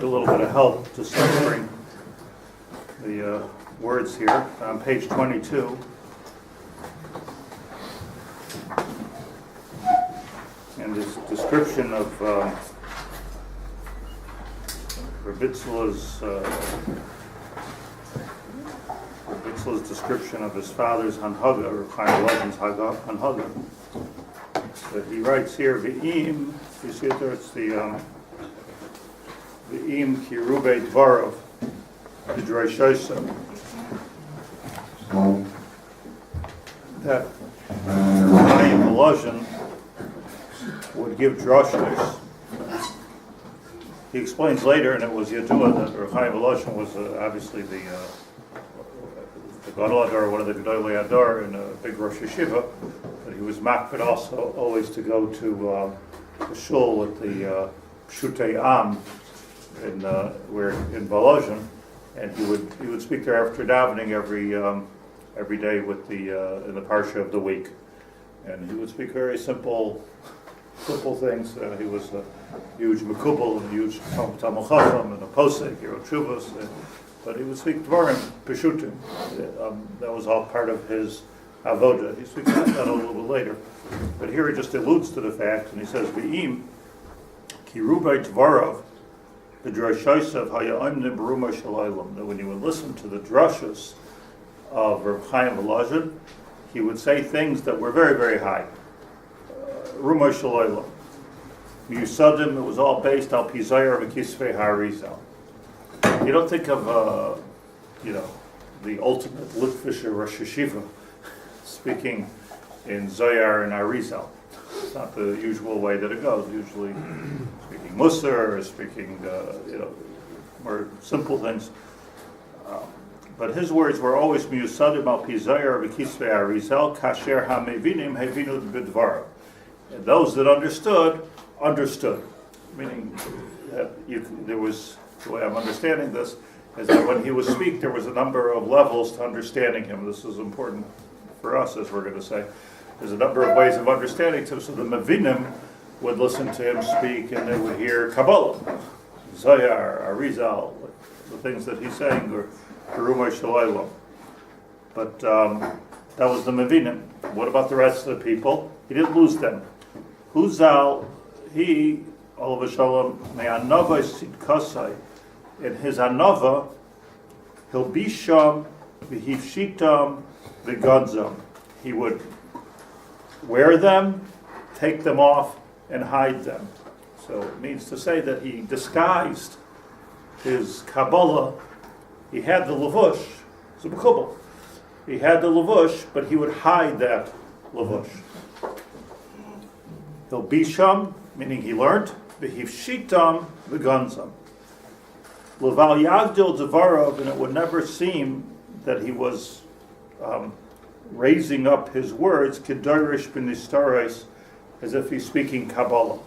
a little bit of help deciphering the words here on page 22. And this description of Reb Itzele's description of his father's Hanhaga, Reb Chaim Volozhin's Hanhaga. So he writes here, V'im, you see it there, it's the V'im kirubei dvarav, the Droshosa. That Reb Chaim Volozhin would give droshes. He explains later, and it was Yadua that Reb Chaim Volozhin was obviously the Gadol Ador, one of the Gedolei Ador, in a big Rosh Yeshiva, but he was makpid also always to go to the shul with the Pshutei Am in Volozhin, and he would speak there after davening every day with the in the parsha of the week, and he would speak very simple things. He was a huge mekubal and a huge Talmud Chacham and a posek, he wrote Shuvos, but he would speak Dvarim, Peshutim. That was all part of his avoda. He speaks about that a little bit later. But here he just alludes to the fact, and he says, V'im, ki rubai Dvarav, the droshosav haya'imnim b'ruma shalaylam, that when you would listen to the drashos of Reb Chaim Volozhin, he would say things that were very, very high. Ruma shalaylam. Yusadim, it was all based on Pizayar v'kisvei harizal. You don't think of, the ultimate Litvisher Rosh Yeshiva speaking in Zoyar and Arizal. It's not the usual way that it goes. Usually speaking Musar or speaking, more simple things. But his words were always Miyusadim al Pizayar v'kisvei Arizal kasher hamevinim hevinu b'dvarav. And those that understood. Meaning that there was, the way I'm understanding this, is that when he would speak, there was a number of levels to understanding him. This is important for us, as we're going to say. There's a number of ways of understanding him, so the Mavinim would listen to him speak, and they would hear Kabbalah, Zoyar, Arizal, the things that he's saying, or Rumay Shalaylam. But that was the Mavinim. What about the rest of the people? He didn't lose them. Huzal, he, Olav Shalom, me'anava sidkasai. In his anava, he'll be sham, v'hifshitam, v'gadzam. He would wear them, take them off, and hide them. So it means to say that he disguised his Kabbalah. He had the lavush, it's a mekubal. He had the lavush, but he would hide that lavush. He'll be sham, meaning he learned, v'hifshitam, v'ganzam. L'val yagdil devarav, and it would never seem that he was raising up his words, kedorish b'nistares, as if he's speaking Kabbalah.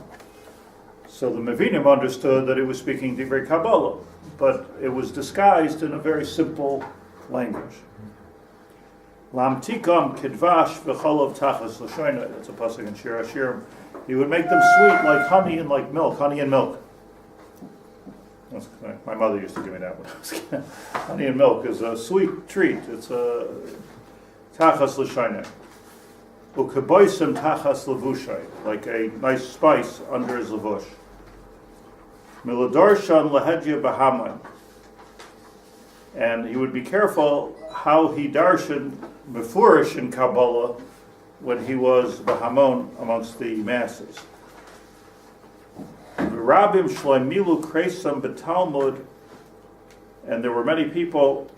So the Mevinim understood that he was speaking Divrei Kabbalah, but it was disguised in a very simple language. Lamtikam kedvash v'cholav tachas l'shoina. That's a pasuk in Shir Hashirim. He would make them sweet like honey and like milk, honey and milk. My mother used to give me that when I was a kid. Honey and milk is a sweet treat. It's a tachas l'shoina. U'keboisim tachas levushay, like a nice spice under his levush. Miladarshan lahedya bahaman. And he would be careful how he darshan mefurish in Kabbalah when he was Bahamon amongst the masses. Rabim shleimilu kreisam b'talmud, and there were many people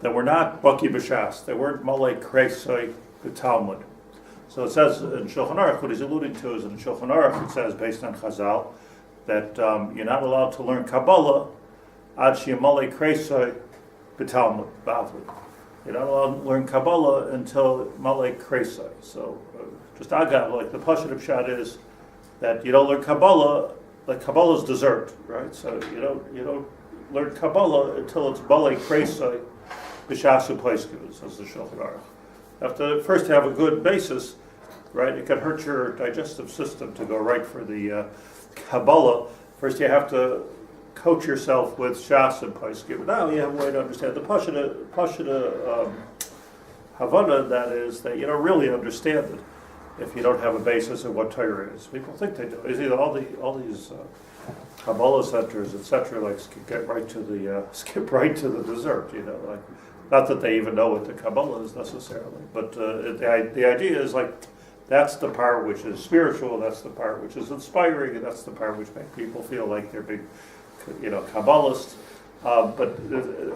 that were not baki b'shas. They weren't malei kreisai b'talmud. So it says in Shulchan Aruch, what he's alluding to is in Shulchan Aruch, it says, based on Chazal, that you're not allowed to learn Kabbalah ad she'malei kreisai b'talmud, b'avli. You're not allowed to learn Kabbalah until malei kreisai. So just agav, like the Pashat Pshat is that you don't learn Kabbalah, like Kabbalah's dessert, right? So you don't learn Kabbalah until it's malei kreisai b'shasu pleiskevus, says the Shulchan Aruch. You have to first have a good basis, right? It can hurt your digestive system to go right for the Kabbalah. First you have to coach yourself with Shas and Paiskim. Now you have a way to understand the Pashta Havana, that is, that you don't really understand it if you don't have a basis of what Torah is. People think they do. You see, all these Kabbalah centers, etc., like skip right to the dessert. Like, not that they even know what the Kabbalah is necessarily, but the idea is like that's the part which is spiritual, that's the part which is inspiring, and that's the part which makes people feel like they're big, Kabbalists. But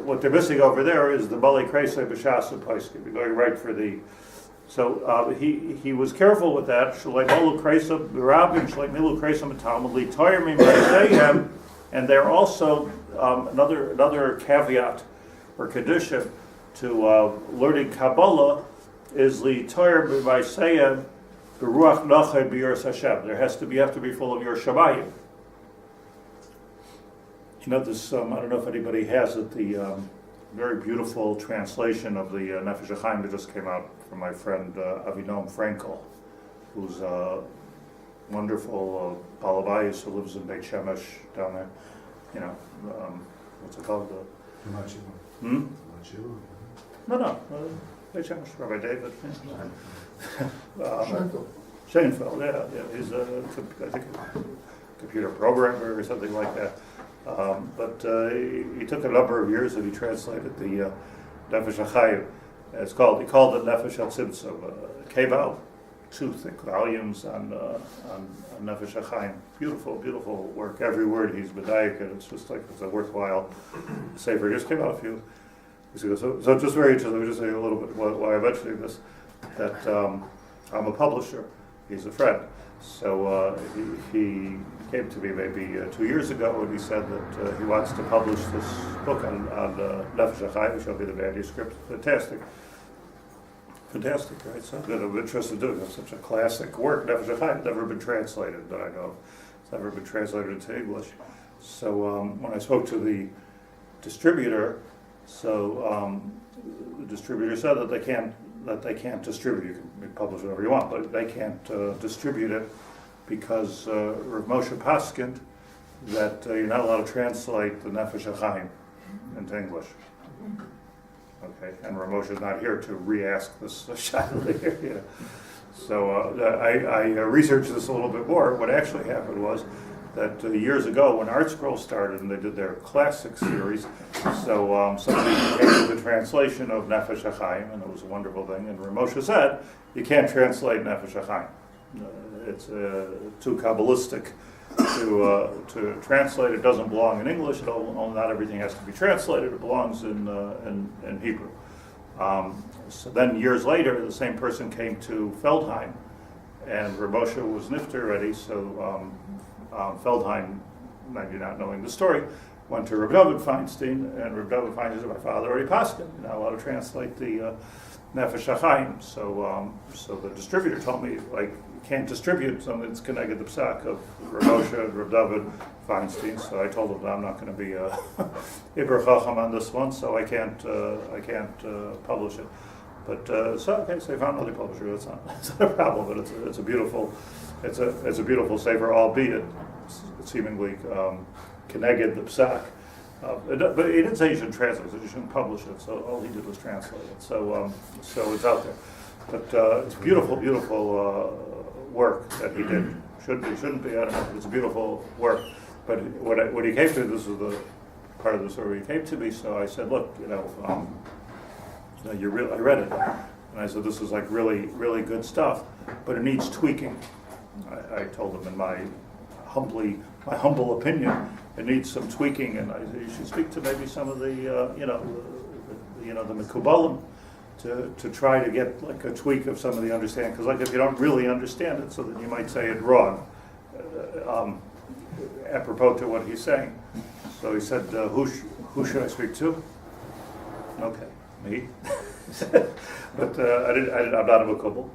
what they're missing over there is the Bali Kreisei B'Shas and Paiskim. Going right for the. So he was careful with that. Shleimolu Kreisei B'Rabim Shleimilu Kreisei B'Talmud L'Toyer Mim'Ayim. And they're also another caveat or condition to learning Kabbalah is L'Toyer B'Mayseim B'Ruach Nachay B'Yiras Hashem. You have to be full of your Shamayim. This, I don't know if anybody has it, the very beautiful translation of the Nefesh Hachaim that just came out from my friend Avinom Frankel, who's a wonderful Balabais who lives in Beit Shemesh down there. What's it called? No, Beit Shemesh, Rabbi David. Schoenfeld, yeah. He's I think a computer programmer or something like that. But he took a number of years and he translated the Nefesh Hachaim. He called it Nefesh Hachaim. It came out 2 thick volumes on Nefesh Hachaim. Beautiful, beautiful work. Every word he's medayik, and it's just like it's a worthwhile sefer. It just came out a few. So just very interesting. Let me just say a little bit why I'm mentioning this. That I'm a publisher. He's a friend. So he came to me maybe 2 years ago, and he said that he wants to publish this book on Nefesh Hachaim, which will be the manuscript. Fantastic, right? So I'm interested in doing it. It's such a classic work. Nefesh Hachaim never been translated that I know of. It's never been translated into English. So when I spoke to the distributor, the distributor said that they can't distribute. You can publish whatever you want, but they can't distribute it because Rav Moshe Paskin that you're not allowed to translate the Nefesh Hachaim into English. Okay, and Rav Moshe is not here to re-ask this shaila here. So I researched this a little bit more. What actually happened was that years ago when Art Scroll started and they did their classic series, so somebody came with a translation of Nefesh Hachaim, and it was a wonderful thing, and Rav Moshe said, you can't translate Nefesh Hachaim. It's too Kabbalistic to translate. It doesn't belong in English. Not everything has to be translated. It belongs in Hebrew. So then years later, the same person came to Feldheim, and Rav Moshe was nifter already, so Feldheim, maybe not knowing the story, went to Reb David Feinstein, and Reb David Feinstein said, my father already paskin, you're not allowed to translate the Nefesh Hachaim. So the distributor told me, like, you can't distribute something that's connected the psak of Reb Moshe and Reb David Feinstein. So I told him that I'm not going to be Iber Chacham on this one, so I can't publish it. But so they found another publisher. It's not a problem, but it's a beautiful sefer, albeit seemingly connected the psak. But he didn't say you should translate it, you shouldn't publish it, so all he did was translate it. So it's out there. But it's beautiful work that he did. Shouldn't be, I don't know, it's a beautiful work. But when he came to me, this was the part of the story he came to me, so I said, look, I read it, and I said, this is like really, really good stuff, but it needs tweaking. I told him in my humble opinion, it needs some tweaking, and I said, you should speak to maybe some of the Mekubalim to try to get like a tweak of some of the understanding, because like if you don't really understand it, so then you might say it wrong, apropos to what he's saying. So he said, who should I speak to? Okay, me. But I'm not a Mekubal.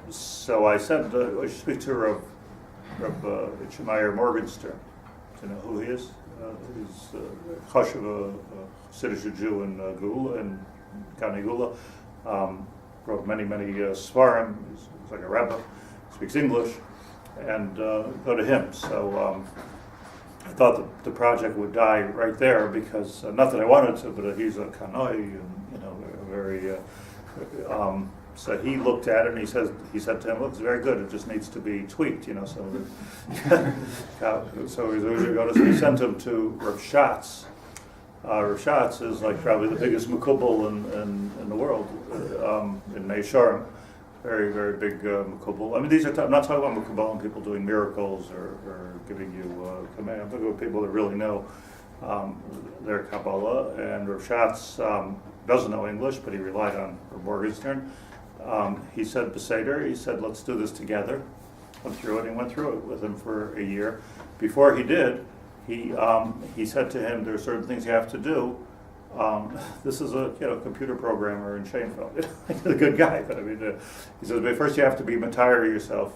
So I said, I should speak to Reb Shemaiah Morgenstern. Do you know who he is? He's a Chashuv, a Siddish Jew in Geula, in Kani Geula. Wrote many Svarim. He's like a rabbi, speaks English, and go to him. So I thought that the project would die right there because, not that I wanted to, but he's a kanoi and, very, so he looked at it and he said to him, look, it's very good, it just needs to be tweaked, so we sent him to Rav Schatz. Rav Schatz is like probably the biggest makubal in the world, in Shiurim. Very, very big makubal. I mean, I'm not talking about makubal and people doing miracles or giving you command. I'm talking about people that really know their Kabbalah. And Rav Schatz doesn't know English, but he relied on Rav Morgenstern. He said, Beseder, he said, let's do this together. Went through it, and he went through it with him for a year. Before he did, he said to him, there are certain things you have to do. This is a computer programmer in Schoenfeld. He's a good guy, but I mean, he says, but first you have to be matire yourself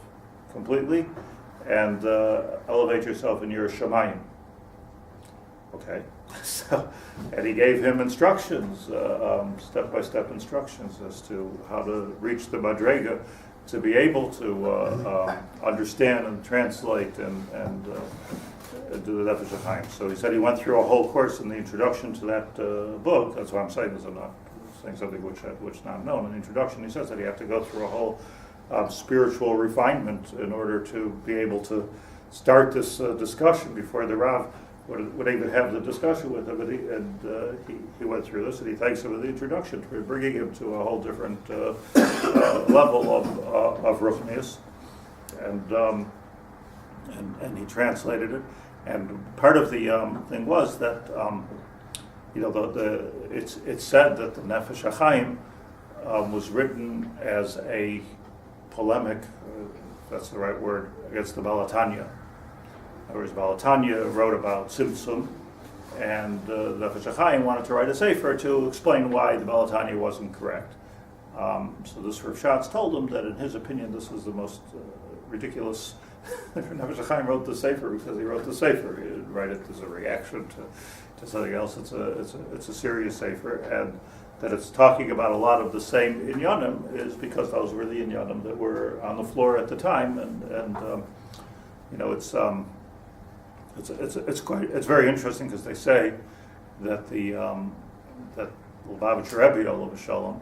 completely and elevate yourself in your shamayim. Okay, and he gave him instructions, step-by-step instructions as to how to reach the madrega, to be able to understand and translate and do the Nefesh Hachaim. So he said he went through a whole course in the introduction to that book. That's why I'm saying this. I'm not saying something which is not known. In the introduction, he says that he had to go through a whole spiritual refinement in order to be able to start this discussion before the Rav would even have the discussion with him. He went through this, and he thanks him for the introduction for bringing him to a whole different level of Ruchnius. And he translated it. And part of the thing was that it's said that the Nefesh Hachaim was written as a polemic, if that's the right word, against the Baal HaTanya. In other words, Baal HaTanya wrote about Tzimtzum, and the Nefesh Hachaim wanted to write a sefer to explain why the Baal HaTanya wasn't correct. So this Rav Schatz told him that in his opinion this was the most ridiculous. Nefesh Hachaim wrote the sefer because he wrote the sefer. He didn't write it as a reaction to something else. It's a serious sefer, and that it's talking about a lot of the same inyanim is because those were the inyanim that were on the floor at the time, and it's very interesting because they say that that Lubavitcher Rebbe Olav Shalom,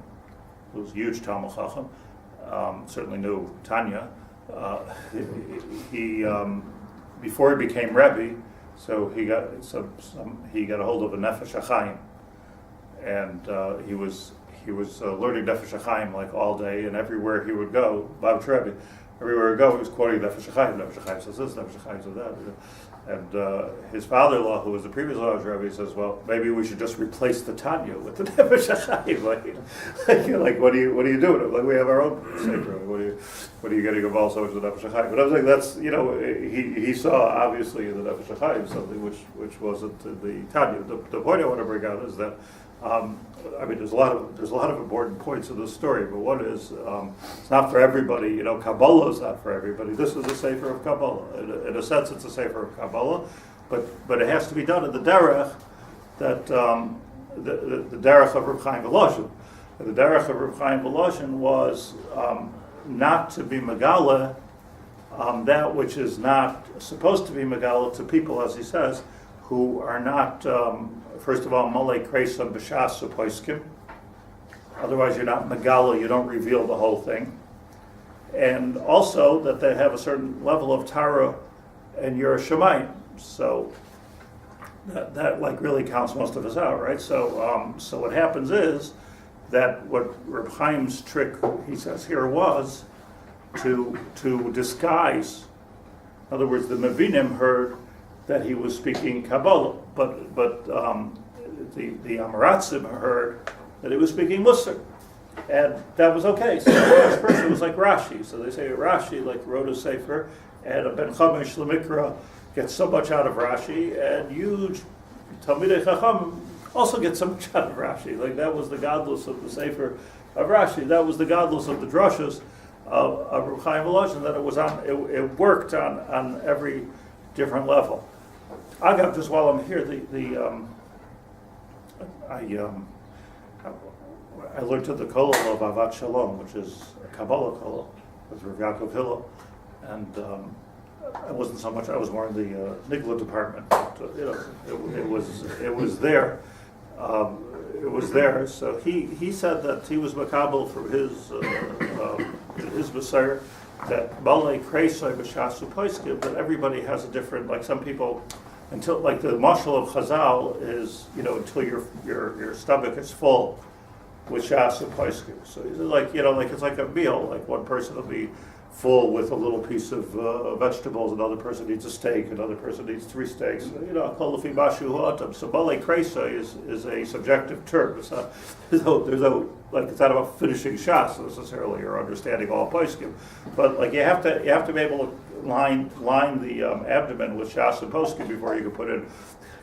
who was a huge Talmud Chacham, certainly knew Tanya. He before he became Rebbe, so he got a hold of a Nefesh Hachaim, and he was learning Nefesh Hachaim like all day, and everywhere he would go, Lubavitcher Rebbe, everywhere he would go, he was quoting Nefesh Hachaim. Nefesh Hachaim says this, Nefesh Hachaim says that. And his father-in-law, who was the previous Lubavitcher Rebbe, says, "Well, maybe we should just replace the Tanya with the Nefesh Hachaim. Like, what are you doing? Like, we have our own sefer. What are you getting involved so much with the Nefesh Hachaim?" But I was like, that's he saw obviously in the Nefesh Hachaim something which wasn't the Tanya. The point I want to bring out is that. There's a lot of important points in this story, but one is it's not for everybody. Kabbalah is not for everybody. This is a sefer of Kabbalah. In a sense, it's a sefer of Kabbalah, but it has to be done in the derech that the derech of Reb Chaim Volozhin. The derech of Reb Chaim Volozhin was not to be megala that which is not supposed to be megala to people, as he says, who are not. First of all, malei kreisam b'shas u'poiskim. Otherwise, you're not megala. You don't reveal the whole thing. And also that they have a certain level of Torah and your shemayim. So that like really counts most of us out, right? So what happens is that what Reb Chaim's trick, he says here, was to disguise. In other words, the Mevinim heard that he was speaking Kabbalah, but the Amaratzim heard that he was speaking Musar, and that was okay. So the first person was like Rashi. So they say Rashi wrote a sefer, and a Ben Chamish Lemikra gets so much out of Rashi, and huge Talmidei Chacham also get so much out of Rashi. Like that was the godless of the sefer of Rashi. That was the godless of the drushes of Reb Chaim Volozhin. That it worked on every different level. Agav, just while I'm here, I learned to the Kollel of Avat Shalom, which is a Kabbalah Kollel with Rabbi Yaacov Haber, and I wasn't so much. I was more in the Nigla department. But, it was there. It was there. So he said that he was makabel from his Messiah, that balei kreisai b'shasu poiskim, that everybody has a different, like some people, until like the mashal of Chazal is, until your stomach is full with shasu poiskim. So it's like, like it's like a meal. Like one person will be full with a little piece of vegetables, another person needs a steak, another person needs 3 steaks. Kol lefi bashu ha'atam. So balei kreisai is a subjective term. It's not, there's no it's not about finishing shas necessarily or understanding all poskim, but like you have to be able to line the abdomen with shas and poskim before you can put in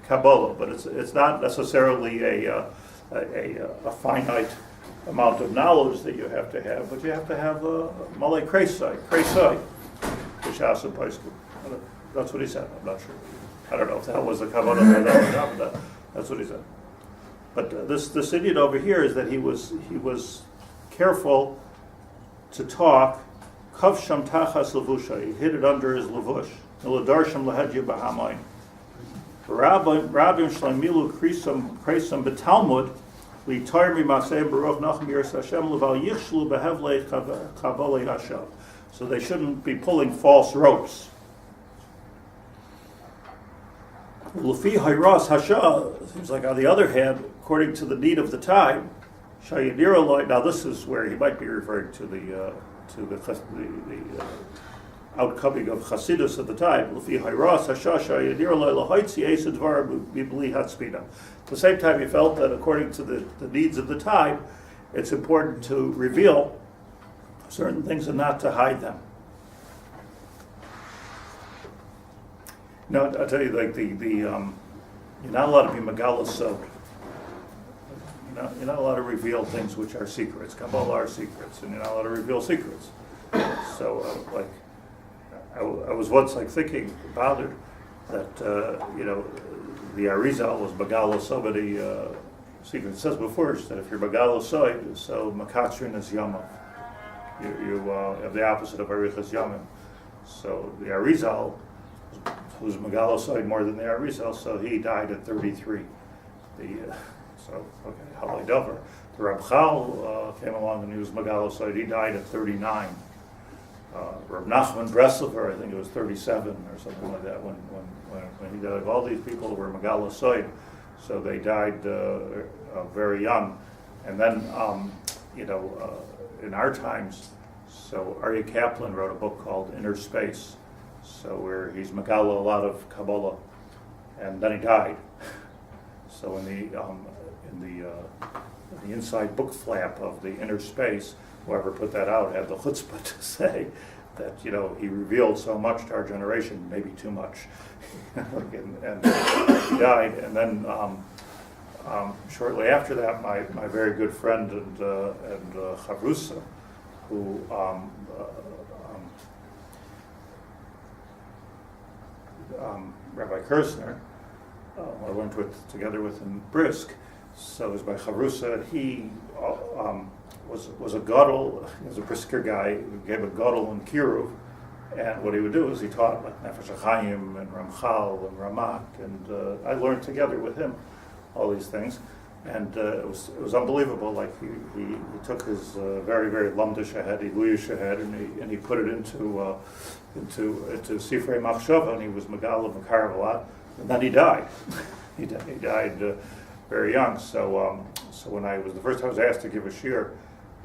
Kabbalah. But it's not necessarily a finite amount of knowledge that you have to have, but you have to have malay kreisai, with shas and poskim. That's what he said. I'm not sure. I don't know if that was the Kabbalah or not, but that's what he said. But this Indian over here is that he was careful to talk. Kav sham tachas levusha. He hid it under his levush. Iladarsham lahadya b'hamayin. Rabbim shlemilu kreisam b'talmud litar mimasei baruch nachem yiras Hashem leval yichshlu behevlei chabalei hashav. So they shouldn't be pulling false ropes. Lefi hayras hashav. Seems like on the other hand, according to the need of the time, Shayadira. Now this is where he might be referring to the outcoming of Chasidus at the time. At the same time, he felt that according to the needs of the time, it's important to reveal certain things and not to hide them. Now, I'll tell you, like you're not allowed to be Megalos Sod. You're not allowed to reveal things which are secrets. Kabbalah are secrets, and you're not allowed to reveal secrets. So, I was once thinking about it, that the Arizal was Megalos so many secrets. It says before that if you're Megalos Sod, so Makatrin is Yama. You have the opposite of Arichas Yamim. So the Arizal was Megalos Sod more than the Arizal, so he died at 33. Halei Dover. The Reb Chaim came along and he was Megalos Sod. He died at 39. Reb Nachman Breslauer, I think it was 37 or something like that when he died. All these people were Megalos Sod, so they died very young. And then, in our times, so Aryeh Kaplan wrote a book called Inner Space, so where he's Megala a lot of Kabbalah, and then he died. So in the inside book flap of the Inner Space, whoever put that out had the chutzpah to say that he revealed so much to our generation, maybe too much, and he died. And then shortly after that, my very good friend and chavrusa, who Rabbi Kirsner, I went together with in Brisk. So it was by Chavrusa. He was a gadol. He was a Brisker guy who gave a gadol in Kiruv, and what he would do is he taught like Nefesh Hachaim and Ramchal and Ramak, and I learned together with him all these things, and it was unbelievable. Like he took his very very lamdish ahead, Iluyish ahead, and he put it into Sifrei Machshava, and he was Megala Makarav a lot, and then he died. He died very young. So when the first time I was asked to give a shiur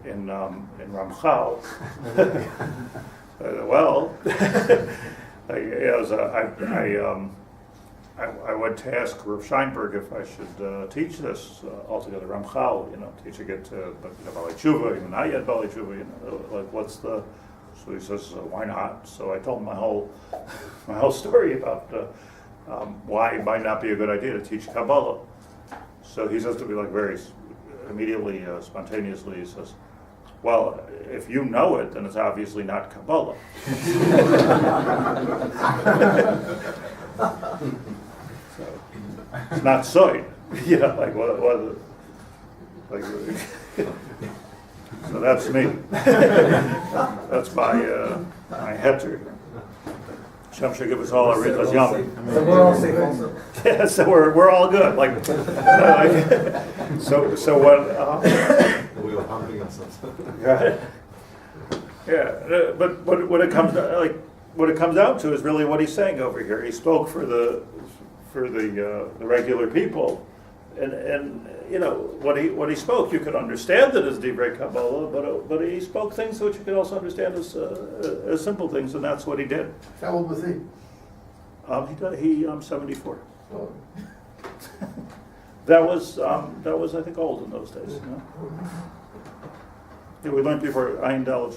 in Ramchal, I went to ask Rav Scheinberg if I should teach this altogether. Ramchal, teach it to Balei Tshuva, even I had Balei Tshuva. What's the? So he says, why not? So I told him my whole story about why it might not be a good idea to teach Kabbalah. So he says to me, very immediately, spontaneously, he says, well, if you know it, then it's obviously not Kabbalah. So it's not soy. So that's me. That's my heter. Hashem should give us all a Rikas Yom. So we're all safe also. Yeah, so we're all good. So what? We were humping ourselves. Yeah, but what it comes down to is really what he's saying over here. He spoke for the regular people, and you know what he spoke. You could understand it as Divrei Kabbalah, but he spoke things which you could also understand as simple things, and that's what he did. How old was he? He 74. Oh. That was I think old in those days. You know? Yeah, we learned before Ayin Dalet.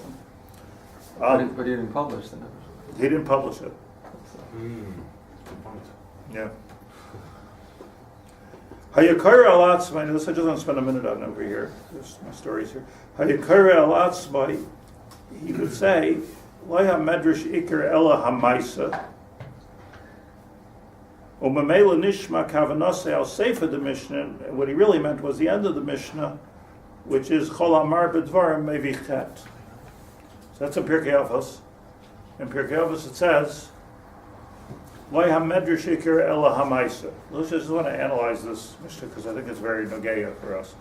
But he didn't publish the numbers. He didn't publish it. Good point. Yeah. Hayakara alatzmai. This I just want to spend a minute on over here. There's my stories here. Hayakara alatzmai. He would say, "Laya medrash ikar ela hamaisa." Umamela nishma kavanase al sefer the Mishnah. And what he really meant was the end of the Mishnah, which is Chol Amar B'Dvarim Mevichet. So that's in Pirkei Avos. In Pirkei Avos it says, Lo HaMedrash Ikar Ela HaMaisa. Let's just want to analyze this Mishnah because I think it's very nogeya for us.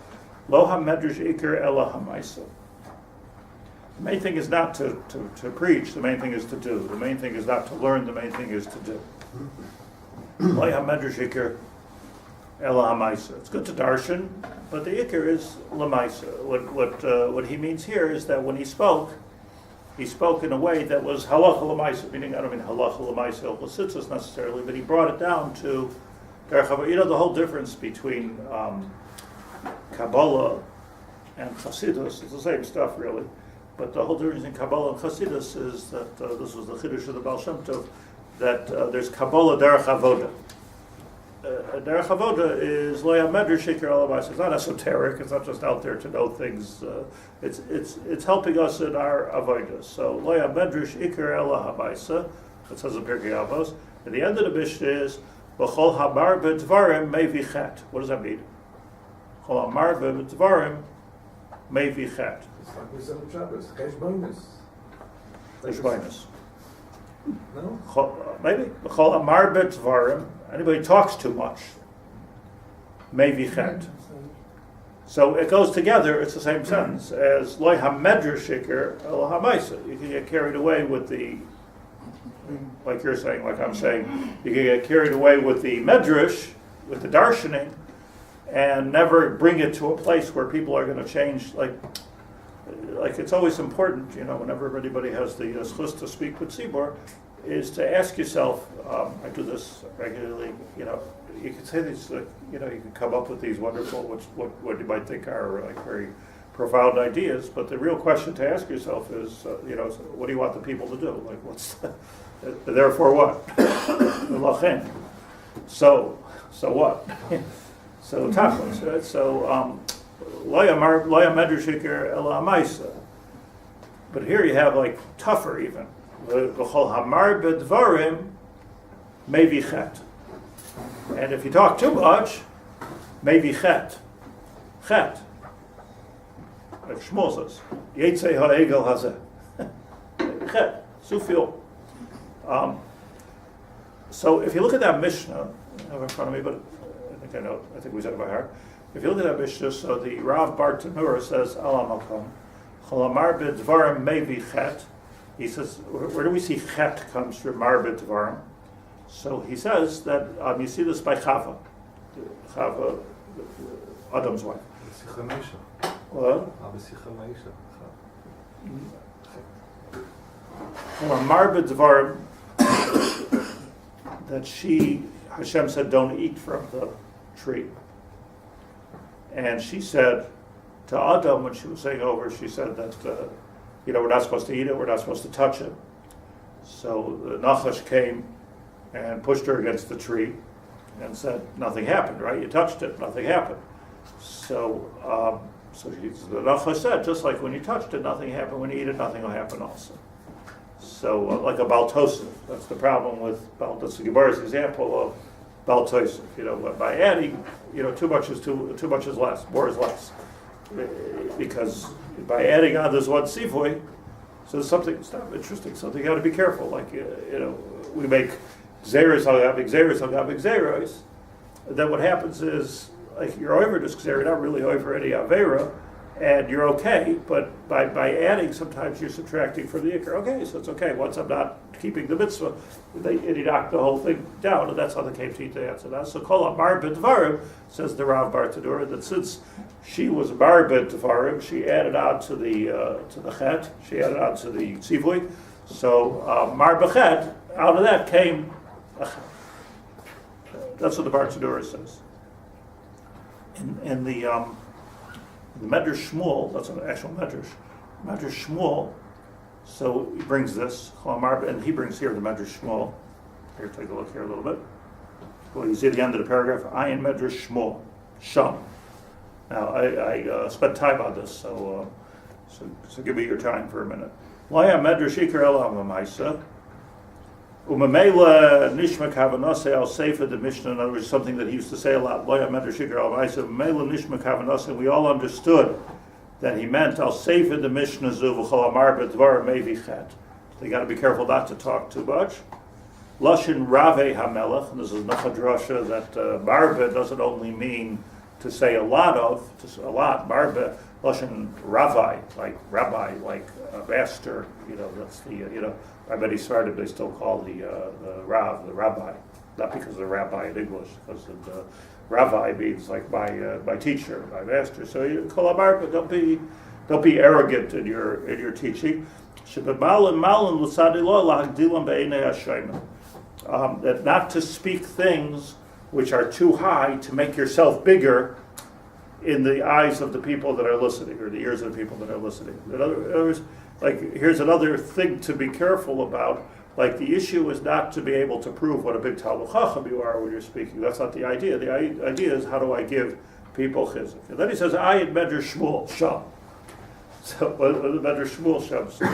Lo HaMedrash Ikar Ela HaMaisa. The main thing is not to preach, the main thing is to do. The main thing is not to learn, the main thing is to do. Lo HaMedrash Ikar Ela HaMaisa. It's good to darshan, but the ikar is lamaisa. What he means here is that when he spoke in a way that was halacha lamaisa, meaning I don't mean halacha lamaisa el chasitzos necessarily, but he brought it down to the whole difference between Kabbalah and Chassidus is the same stuff really, but the whole difference in Kabbalah and Chassidus is that this was the chiddush of the Baal Shem Tov, that there's Kabbalah derech avoda. Derech Avoda is Loya Medrash Ikar Alabais. It's not esoteric. It's not just out there to know things. It's helping us in our avodas. So Loya Medrash Ikar Alabaisa. That says in Pirkei Avos. At the end of the Mishnah is B'chol Hamar B'Dvarim Mevichet. What does that mean? B'chol Hamar B'Dvarim Mevichet. It's like we said in Shabbos, Chesh bonus. Ishmainus. No? Maybe B'chol Hamar B'Dvarim. Anybody talks too much. Mevichet. So it goes together, it's the same sentence as Loi HaMedrash Ikar El HaMaisa. You can get carried away with the, like you're saying, like I'm saying, you can get carried away with the Medrash, with the darshaning, and never bring it to a place where people are going to change. Like it's always important, whenever anybody has the zchus to speak with Tzibor, is to ask yourself, I do this regularly, you can say these, you can come up with these wonderful, what you might think are like very profound ideas, but the real question to ask yourself is, what do you want the people to do? Like, therefore what? So what? So tachlis, right? So, Loya Medrash Ikar Ela HaMaisa. But here you have like tougher even. V'chol Hamar B'Dvarim Mevichet. And if you talk too much, Mevichet. Chet. Like Shmuel says, Yetzei Ha'egel Hazeh. Chet. Sufil. So if you look at that Mishnah, I have it in front of me, but I think we said it by heart. If you look at that Mishnah, so the Rav Bar Tanura says, Alam Akom, Chol Hamar B'Dvarim Mevichet. He says, where do we see chet comes from Marbet Dvarim? So he says that you see this by Chava, Adam's wife. What? Marbet Dvarim, that Hashem said, don't eat from the tree. And she said to Adam, when she was saying over, she said that, we're not supposed to eat it, we're not supposed to touch it. So the Nachash came and pushed her against the tree and said, nothing happened, right? You touched it, nothing happened. So the Nachash said, just like when you touched it, nothing happened. When you eat it, nothing will happen also. So like a Baltosif, that's the problem with that's the Gemara's example of Baltosif. By adding, too much is less, more is less. Because by adding on this one sivoy, so there's something interesting, something you got to be careful. Like, we make Xeris al Gabig Xeris al Gabig Xeris, then what happens is, like, you're over this Xer, you're not really over any Avera, and you're okay, but by adding, sometimes you're subtracting from the Iker. Okay, so it's okay. Once I'm not keeping the mitzvah, they knock the whole thing down, and that's how they came to answer that. So Kol Amar B'Dvarim, says the Rav Bartadura, that since she was Mar B'Dvarim, she added on to the Chet, she added on to the Tzivui. So Mar B'Chet, out of that came a Chet. That's what the Bartadura says. In the Medrash Shmuel, that's an actual Medrash. Medrash Shmuel, so he brings this, and he brings here the Medrash Shmuel. Here, take a look here a little bit. Well, you see at the end of the paragraph, Ayin Medrash Shmuel, Sham. Now, I spent time on this, so give me your time for a minute. Laya Medrash Iker Elam Amaisa. Umamela Nishma Kavanase al Sefer, the Mishnah, in other words, something that he used to say a lot. Loya Medrashikar al Maisa, Umamela Nishma Kavanase, and we all understood that he meant al Sefer, the Mishnah, Zuvachol Amar B'Dvar Mevichet. They got to be careful not to talk too much. Lashin Rave HaMelech, and this is Nachadrasha, that Marbe doesn't only mean to say a lot of, a lot. Marbe, Lashin Ravai, like rabbi, like master, that's the, I bet he started, they still call the Rav, the rabbi, not because of the rabbi in English, because the rabbi means like my teacher, my master. So you call him Marbe, don't be arrogant in your teaching. That not to speak things which are too high to make yourself bigger in the eyes of the people that are listening, or the ears of the people that are listening. In other words, like, here's another thing to be careful about. Like, the issue is not to be able to prove what a big Talmud Chacham you are when you're speaking. That's not the idea. The idea is, how do I give people chizuk? And then he says, Ayin Medrash Shmuel, Sham. So, what the Medrash Shmuel, Sham. So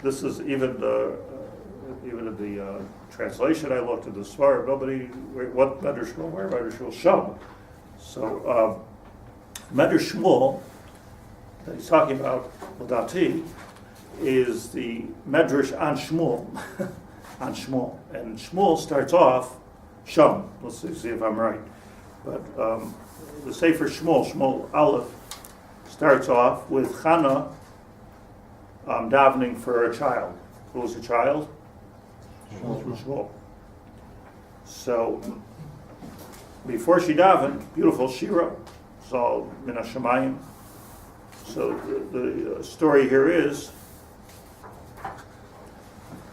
this is even in the translation I looked at the Svar, what Medrash Shmuel, where Medrash Shmuel, Sham. So, Medrash Shmuel, that he's talking about, Ladati, is the Medrash on Shmuel, on Shmuel. And Shmuel starts off, Sham, let's see if I'm right. But the sefer Shmuel Aleph, starts off with Chana davening for a child. Who was the child? Shmuel. So, before she davened, beautiful Shira, so Min HaShamayim. So the story here is,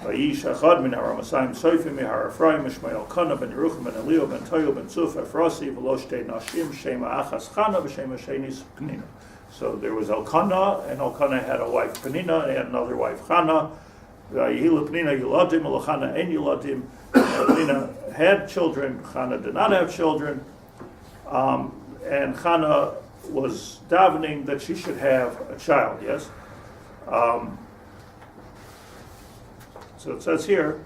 Vayish Achad min HaRamasayim Soifim Mihar Ephraim Ishmael Kana ben Yeruchim ben Elio ben Toyo ben Tzuf Efrasi v'lo shtei nashim Shema Achas Chana v'Shema Shenis Penina. So there was Elkanah, and Elkanah had a wife Penina and another wife Chana. Yehila Penina Yuladim, Elchana ein Yuladim. Penina had children, Chana did not have children, and Chana was davening that she should have a child, yes? So it says here,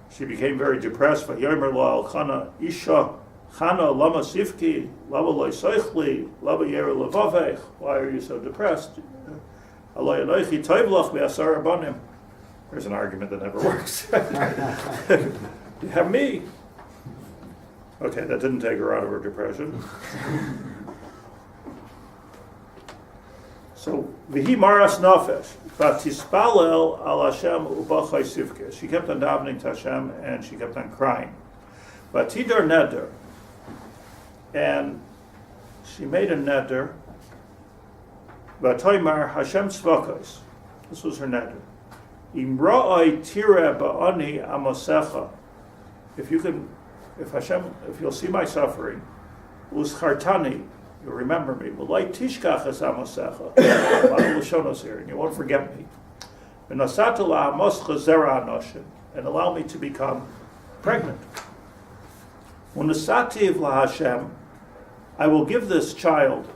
she became very depressed. Vayomer lo Elchana Isha Chana lama sifki lama lo soichli lama yer levavech. Why are you so depressed? Alay anoichi toiv lach me'asar abanim. There's an argument that never works. You have me. Okay, that didn't take her out of her depression. So, v'hi maras nafesh, v'tispalel al Hashem ubachai sivke. She kept on davening to Hashem, and she kept on crying. V'tidar neder, and she made a neder, v'toymar Hashem tzvakos. This was her neder. Im ra'ai tira ba'ani amosecha. If you'll see my suffering, uschartani, you'll remember me. V'lai tishkach es amosecha. Lashonos here, and you won't forget me. V'nasatu la'amoscha zera anoshin, and allow me to become pregnant. V'nasativ la'Hashem, I will give this child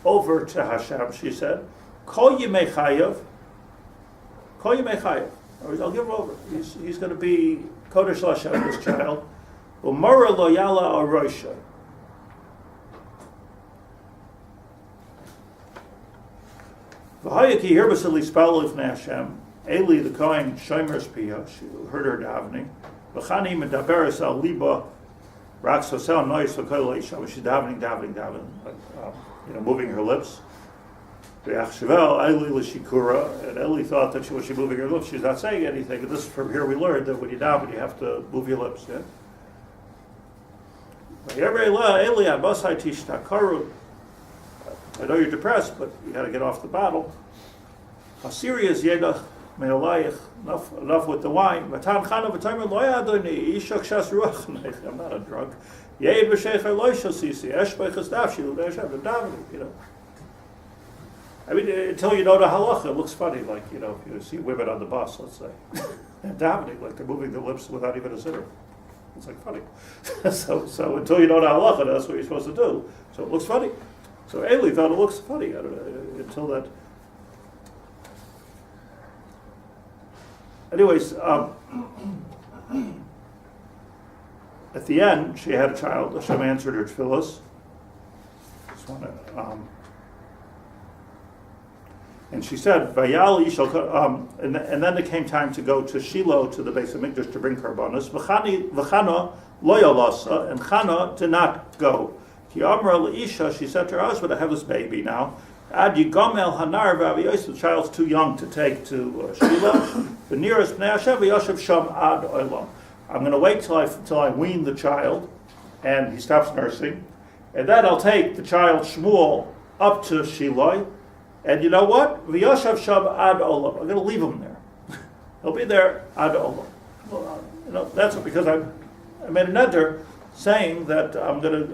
over to Hashem, she said. Kol yimei chayav. Kol yimei chayav. I'll give him over. He's going to be Kodesh Lashem, this child. Umara lo yala arosha. V'hayaki hirbasali spalif Hashem. Eli the Kohen Shomer's Pia, she heard her davening. V'chani medaberes al liba rak sosel nois v'koil isha. When she's davening, like, moving her lips. V'achshavel Eli l'shikura, and Eli thought that she was moving her lips. She's not saying anything. And this from here we learned that when you daven, you have to move your lips. Yeah? Eli abasai tishtakaru. I know you're depressed, but you got to get off the bottle. Assyria is yedach me'olayich. Enough with the wine. Matan chana v'taymer lo yadoni ishak shas ruach. I'm not a drunk. Yeid v'shecher lo shosisi esh beichas dafshi l'deshav davening. I mean, until you know the halacha, it looks funny. Like if you see women on the bus, let's say, and davening, like they're moving their lips without even a sitter. It's like funny. so until you know the halacha, that's what you're supposed to do. So it looks funny. So Eli thought it looks funny until that. Anyways, at the end, she had a child. Hashem answered her tefillos. And she said, "Vayal yishal." And then it came time to go to Shiloh to the Beis Hamikdash to bring karbanos. V'chana lo yalasa, and Chana did not go. Ki amra leisha, she said to her husband, "I have this baby now. Ad yigomel hanar v'aviyos." The child's too young to take to Shiloh. The nearest bnei Hashem v'yoshev sham ad olam. I'm going to wait till I wean the child, and he stops nursing, and then I'll take the child Shmuel up to Shiloh. And you know what? V'yoshev sham ad olam. I'm going to leave him there. He'll be there ad olam. Well, that's because I made an enter saying that I'm going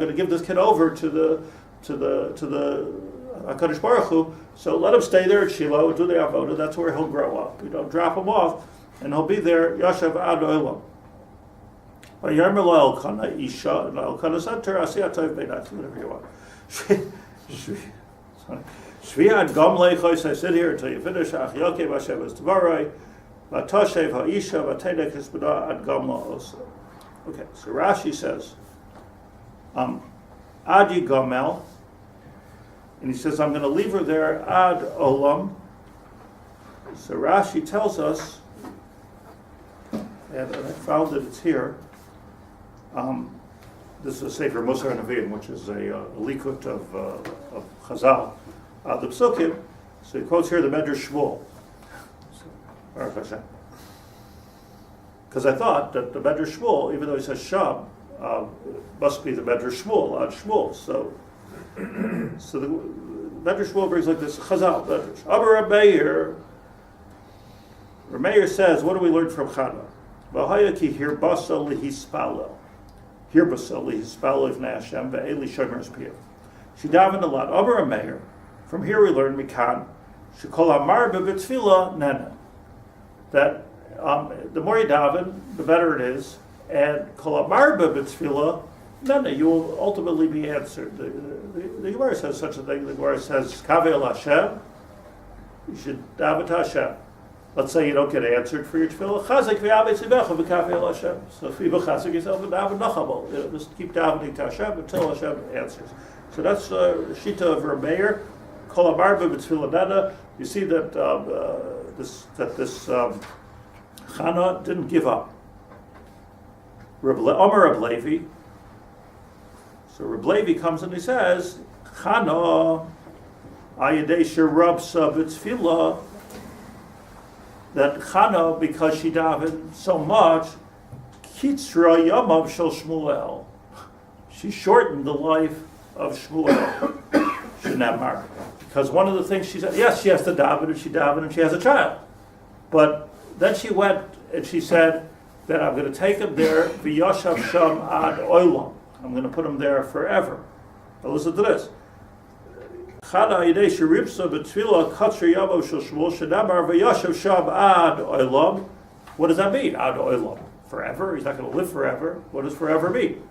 to give this kid over to the HaKadosh Baruch Hu. So let him stay there at Shiloh, do the avodah. That's where he'll grow up. Drop him off, and he'll be there. Yoshev ad olam. V'yomer lo Elkanah isha, and Elkanah said to her, "Asiyat tov beinat," whatever you want. Shviad gam leichos, I sit here until you finish. Ach Yaakov Hashem es tvaroi, v'toshev ha'isha v'teidek hisbada ad gam la'osa. Okay, so Rashi says, Adi Gomel, and he says, I'm going to leave her there ad olam. So Rashi tells us, and I found that it's here. This is a sefer Musar Nevi'im, which is a likut of Chazal. The Psukim, so he quotes here the Medrash Shmuel. Baruch Hashem. Because I thought that the Medrash Shmuel, even though he says Sham, must be the Medrash Shmuel, ad Shmuel. So the Medrash Shmuel brings like this Chazal Medrash. Aber Rabbi Meir says, what do we learn from Chana? V'hayaki hirbasa lihispalo. Hirbasa lihispalo ifnei Hashem ve'eli shomer's piyav. She davened a lot. Aber Meir. From here we learn Mikan. Shekol hamar b'tefillah nena. That the more you daven, the better it is. And kol hamar b'tefillah nena, you will ultimately be answered. The Gemara says such a thing. The Gemara says Kavel Hashem. You should daven to Hashem. Let's say you don't get answered for your tefillah. Chazik v'yavei tzivecha v'kavel Hashem. So if you chazik yourself and daven nachabel, just keep davening to Hashem until Hashem answers. So that's the Shita of Rabbi Meir. Kol hamar b'tefillah nena. You see that this Chana didn't give up. Omer Reb Levi. So Reb Levi comes and he says, Chana ayadei sherabsa b'tefillah. That Chana, because she davened so much, kitzra yamav shel Shmuel. She shortened the life of Shmuel. Shenamar. Because one of the things she said, yes, she has to daven, and she davened, and she has a child. But then she went and she said that I'm going to take him there, v'yashav sham ad olam. I'm going to put him there forever. Now listen to this. Chana yidei sheribsa b'tefillah katzra yamav shel Shmuel shenamar v'yashav sham ad olam. What does that mean? Ad olam. Forever? He's not going to live forever. What does forever mean?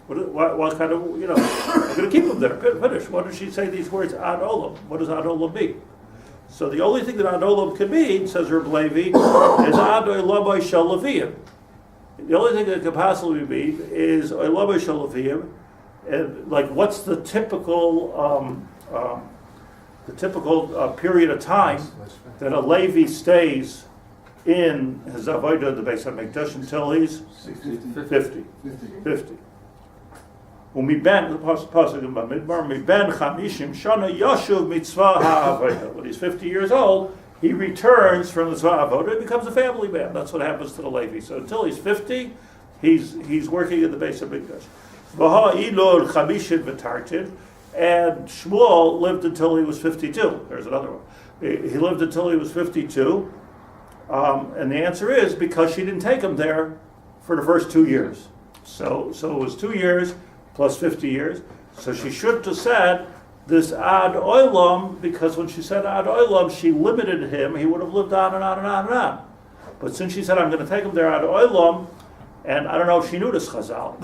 What kind of, I'm going to keep him there. Finish. Why does she say these words, ad olam? What does ad olam mean? So the only thing that ad olam can mean, says Reb Levi, is ad olam shel leviyim. The only thing that it could possibly mean is olam shel leviyim. And like, what's the typical the typical period of time that a Levi stays in his avodah, the Beis HaMikdash, until he's 50. 50. Umiben, the pasuk in Bamidbar, Miben Chamishim Shana Yashuv Mitzvah HaAvodah. When he's 50 years old, he returns from the Tzvah Avodah and becomes a family man. That's what happens to the Levi. So until he's 50, he's working in the Beis HaMikdash. V'ha Ilul Chamishim V'tartid, and Shmuel lived until he was 52. There's another one. He lived until he was 52, and the answer is because she didn't take him there for the first 2 years. So it was 2 years plus 50 years. So she shouldn't have said this ad olam, because when she said ad olam, she limited him. He would have lived on and on and on and on. But since she said, I'm going to take him there ad olam, and I don't know if she knew this chazal.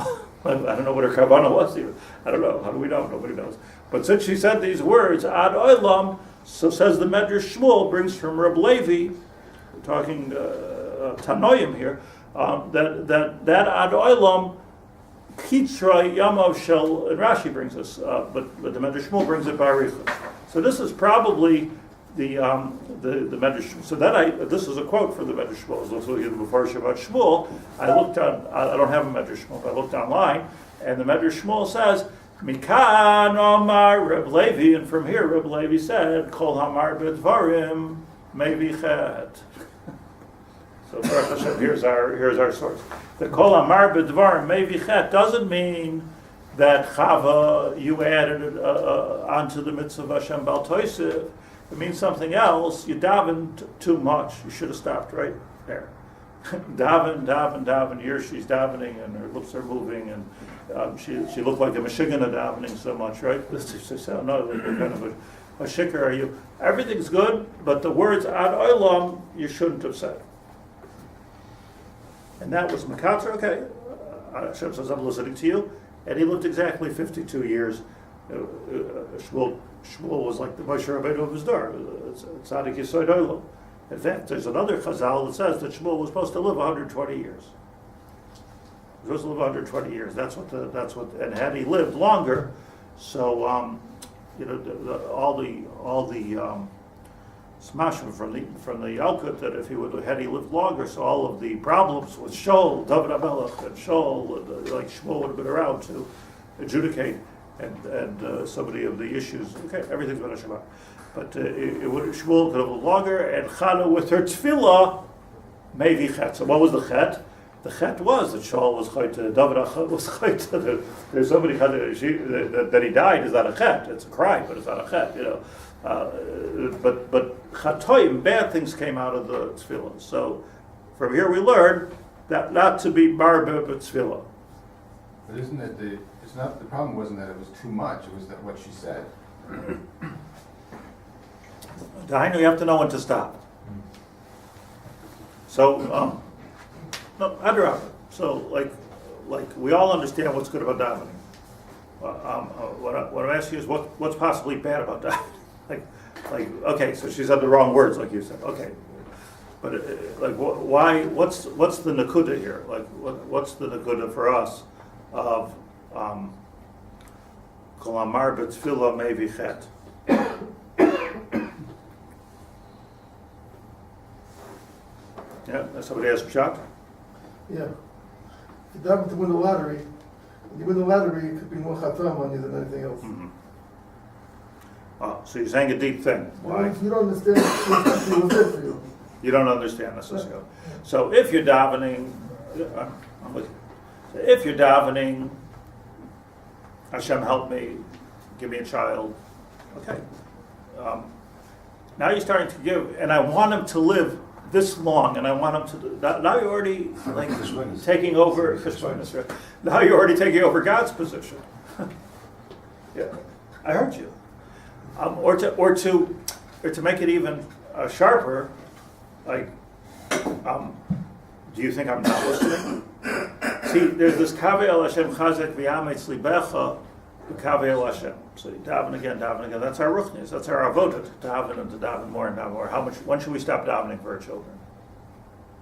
I don't know what her kavanah was even. I don't know. How do we know? Nobody knows. But since she said these words, ad olam, so says the Medrash Shmuel, brings from Reb Levi, talking Tanoim here, that ad olam, Kitzra Yamav Shel, and Rashi brings this, but the Medrash Shmuel brings it by Arichas. So this is probably the Medrash. So this is a quote from the Medrash Shmuel. It's also in the Mepharshim about Shmuel. I don't have a Medrash Shmuel, but I looked online, and the Medrash Shmuel says, Mikan Omar Reb Levi, and from here Reb Levi said, Kol Hamar B'Dvarim Mevichet. So Baruch Hashem, here's our source. The Kol Amar B'Dvarim Mevichet doesn't mean that Chava, you added it onto the mitzvah of Hashem Bal Toisiv. It means something else. You davened too much. You should have stopped right there. daven. Here she's davening, and her lips are moving, and she looked like a Michigana davening so much, right? She said, no, kind of a shikar are you. Everything's good, but the words ad olam you shouldn't have said. And that was Makatzer, okay. Hashem says, I'm listening to you. And he lived exactly 52 years. Shmuel was like the Moshe Rabbeinu of his door. Tzadik Yesod Olam. In fact, there's another chazal that says that Shmuel was supposed to live 120 years. He was supposed to live 120 years. That's what. And had he lived longer, so all the smashing from the Yalkut, that if had he lived longer, so all of the problems with Shaul, David HaMelech, and Shaul, like Shmuel would have been around to adjudicate and so many of the issues. Okay, everything's been a Shabbat, but Shmuel could have lived longer, and Chana with her tefillah maybe chet. So what was the chet? The chet was that Shaul was chayt, David was chayt. There's somebody that he died is not a chet. It's a crime, but it's not a chet. But chatoim, bad things came out of the tefillah. So from here we learn that not to be barbe b'tefillah. But isn't it the problem wasn't that it was too much, it was that what she said. You have to know when to stop. So, no, Adrabah. So, like we all understand what's good about davening. What I'm asking is what's possibly bad about davening. Like, okay, so she said the wrong words, like you said. Okay, but why? What's the nakuda here? Like, what's the nakuda for us of kol amar b'tefillah mevichet? Yeah, somebody asked Pshat? Yeah. If you daven to win the lottery, when you win the lottery, it could be more chatam on you than anything else. Mm-hmm. So you're saying a deep thing. Why? You don't understand what's good for you. You don't understand this. So if you're davening, I'm with you. So if you're davening, Hashem help me, give me a child. Okay. Now you're starting to give, and I want him to live this long, and I want him to. Now you're already taking over. Now you're already taking over God's position. Yeah, I heard you. Or to make it even sharper, like, do you think I'm not listening? See, there's this kaveh el Hashem chazek v'yametz libecha, kaveh el Hashem. So you daven again. That's our ruchnis. That's our avodah, to daven and to daven more and daven more. When should we stop davening for our children?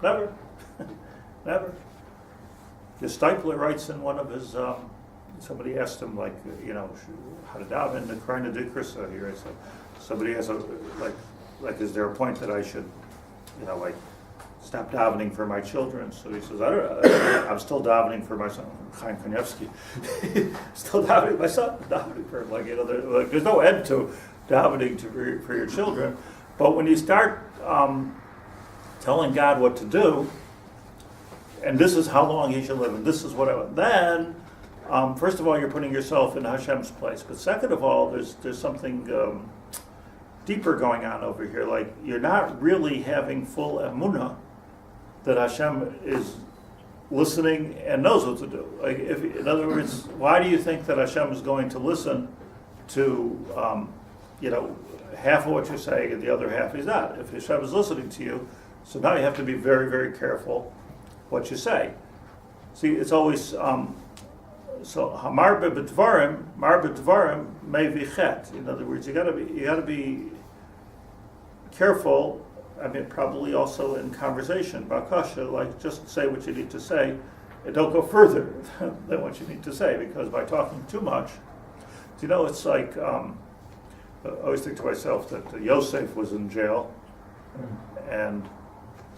Never. Never. The Stipler writes in one of his, somebody asked him, how to daven, the Krina Dikrisa here. somebody has like, is there a point that I should, like, stop davening for my children? So he says, I don't know, I'm still davening for my son, Chaim Kanievsky. Still davening, my son, davening for him. There's no end to davening for your children. But when you start telling God what to do, and this is how long he should live, and this is what I want, then, first of all, you're putting yourself in Hashem's place. But second of all, there's something deeper going on over here. Like, you're not really having full emunah that Hashem is listening and knows what to do. Like, in other words, why do you think that Hashem is going to listen to, half of what you're saying and the other half he's not? If Hashem is listening to you, so now you have to be very, very careful what you say. See, it's always, so marbe b'dvarim may vichet. In other words, you gotta be careful. I mean, probably also in conversation, bakasha, like, just say what you need to say, and don't go further than what you need to say, because by talking too much, it's like, I always think to myself that Yosef was in jail, and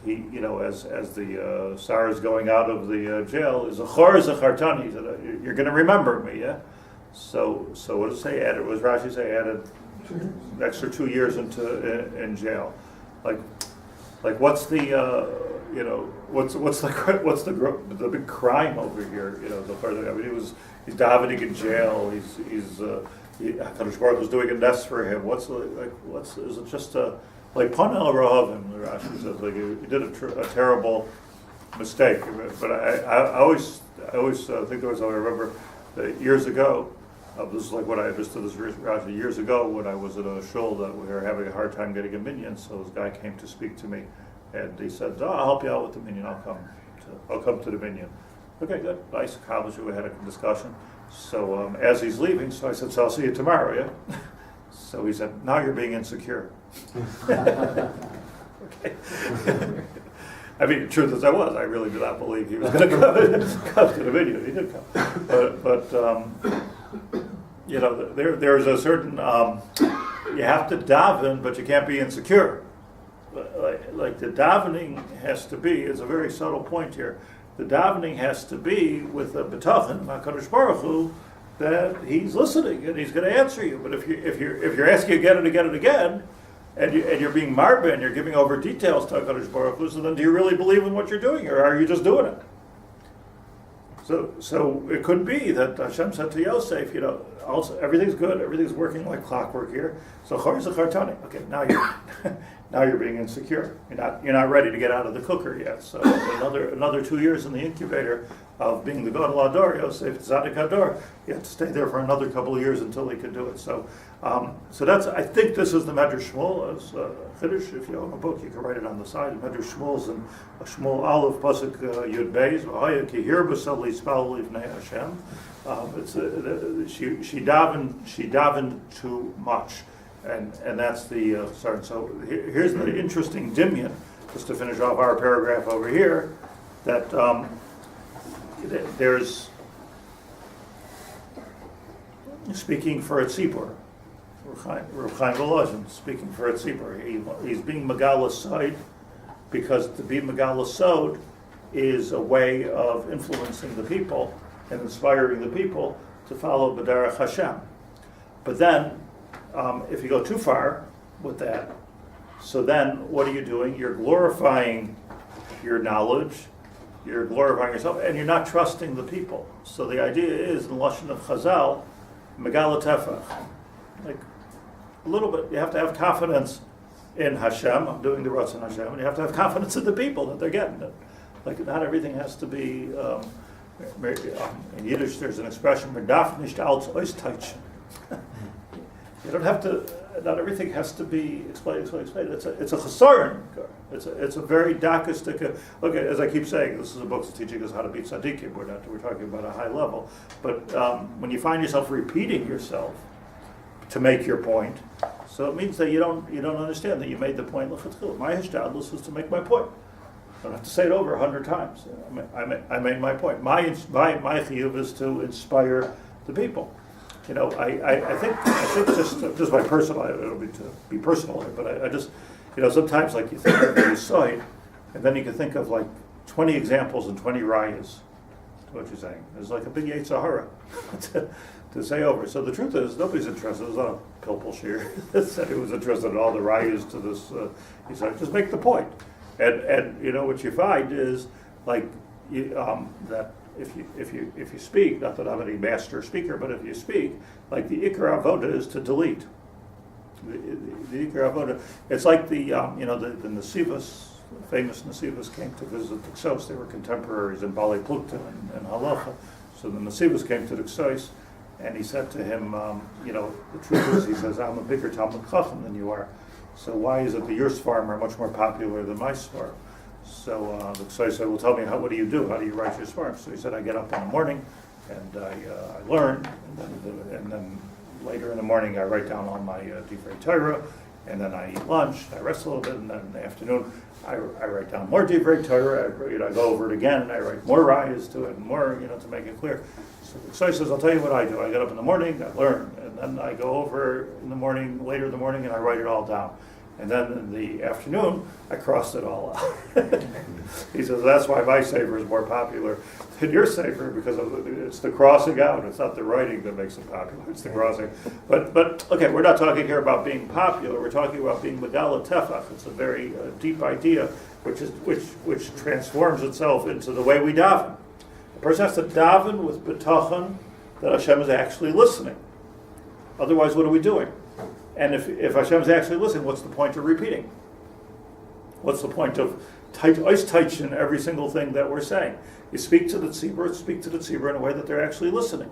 he, as the Sarah is going out of the jail, is a chartani. He said, you're going to remember me, yeah? So what does it say? Added, what does Rashi say? Added an extra 2 years in jail. Like what's the what's the big crime over here? He's davening in jail. HaKadosh Baruch was doing a nest for him. Is it just like Panel Rahavim? Rashi says, like, he did a terrible mistake. But I always think there was. I remember that years ago. This is like what I understood this Rashi years ago when I was at a shul that we were having a hard time getting a minyan. So this guy came to speak to me, and he said, I'll help you out with the minyan. I'll come to the minyan. Okay, good. Nice. Accomplished. We had a discussion. So as he's leaving, so I said, so I'll see you tomorrow, yeah? So he said, now you're being insecure. Okay. I mean, the truth is I really did not believe he was going to come to the minyan. He did come. But there's a certain, you have to daven, but you can't be insecure. Like the davening has to be, it's a very subtle point here, the davening has to be with a betachin, HaKadosh Baruch Hu, that he's listening and he's going to answer you. But if you're asking again and again and again, and you're being marba and you're giving over details to HaKadosh Baruch Hu, so then do you really believe in what you're doing, or are you just doing it? So it could be that Hashem said to Yosef, also everything's good, everything's working like clockwork here. So chor zachartani. Okay, now you're being insecure. You're not ready to get out of the cooker yet. So another 2 years in the incubator of being the Gadol Ador, Yosef Tzadik Ador. You have to stay there for another couple of years until he could do it. So that's, I think this is the Medrash Shmuel as Chiddush. If you own a book, you can write it on the side. Medrash Shmuel's in Shmuel Aleph Pasuk Yud Beis. V'haya kihir b'sel lispal livnei Hashem. She davened too much, and that's the start. So here's the interesting dimyan, just to finish off our paragraph over here, that there's speaking for a tzibur. Reb Chaim Volozhin speaking for a tzibur. He's being Megala Sod, because to be Megala Sod is a way of influencing the people and inspiring the people to follow B'derech Hashem. But then, if you go too far with that, so then what are you doing? You're glorifying your knowledge, you're glorifying yourself, and you're not trusting the people. So the idea is, in Lashon of Chazal, Megala Tefach. Like, a little bit, you have to have confidence in Hashem, I'm doing the Ratzon Hashem, and you have to have confidence in the people that they're getting it. Like, not everything has to be, in Yiddish there's an expression, you don't have to, not everything has to be explained. It's a chesaron. It's a very dakistic, okay, as I keep saying, this is a book that's teaching us how to be tzaddikim. We're talking about a high level. But when you find yourself repeating yourself to make your point, so it means that you don't understand that you made the point. My hishtadlus is to make my point. I don't have to say it over 100 times. I made my point. My chiyuv is to inspire the people. I think just my personal, it'll be personal, but I just, sometimes like you think of the site, and then you can think of like 20 examples and 20 rayas to what you're saying. There's like a big Sahara to say over. So the truth is, nobody's interested. There's not a pilpul shir that said he was interested in all the rayas to this. He said, just make the point. And what you find is like that if you speak, not that I'm any master speaker, but if you speak, like the ikar avoda is to delete. The ikar avoda. It's like the the Nesivos, famous Nesivos came to visit the Ksos. They were contemporaries in Bali Plukta and Halacha. So the Nesivos came to the Ksos, and he said to him, the truth is, he says, I'm a bigger Talmud Chacham than you are. So why is it that your Svarim are much more popular than my Svarim? So the Ksos said, well, tell me, what do you do? How do you write your Svarim? So he said, I get up in the morning, and I learn, and then later in the morning I write down all my Divrei Torah, and then I eat lunch, I rest a little bit, and then in the afternoon I write down more Divrei Torah, I go over it again, and I write more rayas to it, and more, to make it clear. So the Ksos says, I'll tell you what I do. I get up in the morning, I learn, and then I go over in the morning, later in the morning, and I write it all down. And then in the afternoon, I crossed it all out. He says, that's why my sefer is more popular than your sefer, because it's the crossing out. It's not the writing that makes it popular, it's the crossing. But okay, we're not talking here about being popular. We're talking about being Megala Tefach. It's a very deep idea, which transforms itself into the way we daven. A person has to daven with bitachon that Hashem is actually listening. Otherwise, what are we doing? And if Hashem is actually listening, what's the point of repeating? What's the point of in every single thing that we're saying? You speak to the tzibur in a way that they're actually listening.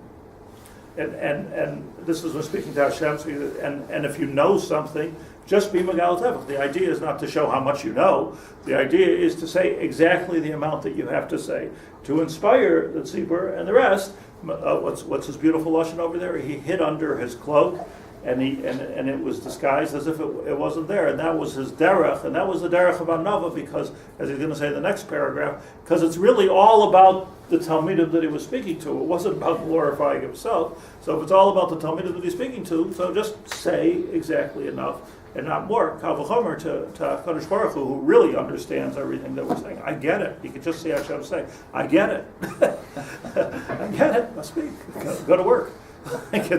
And this is when speaking to Hashem. So and if you know something, just be Megal Tefach. The idea is not to show how much you know. The idea is to say exactly the amount that you have to say to inspire the tzibur and the rest. What's his beautiful lashon over there? He hid under his cloak. And it was disguised as if it wasn't there, and that was his derech, and that was the derech of Anava, because, as he's going to say in the next paragraph, because it's really all about the Talmidim that he was speaking to. It wasn't about glorifying himself. So if it's all about the Talmidim that he's speaking to, so just say exactly enough and not more. Kal v'chomer to HaKadosh Baruch Hu, who really understands everything that we're saying. I get it. You can just see Hashem say, I get it. I get it. I'll speak. Go to work. Okay.